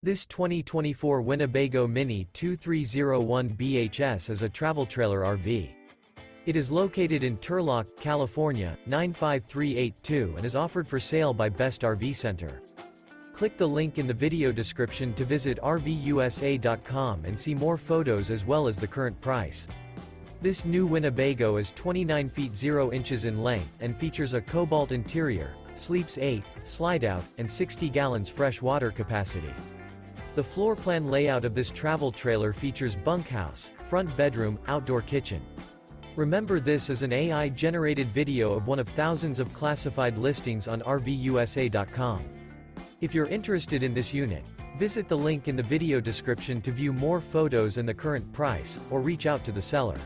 This 2024 Winnebago Minnie 2301 BHS is a travel trailer RV. It is located in Turlock, California, 95382 and is offered for sale by Best RV Center. Click the link in the video description to visit RVUSA.com and see more photos as well as the current price. This new Winnebago is 29 feet 0 inches in length and features a Cobalt interior, sleeps 8, Slideout, and 60 gallons fresh water capacity. The floor plan layout of this travel trailer features bunkhouse, front bedroom, outdoor kitchen. Remember, this is an AI-generated video of one of thousands of classified listings on RVUSA.com. If you're interested in this unit, visit the link in the video description to view more photos and the current price, or reach out to the seller.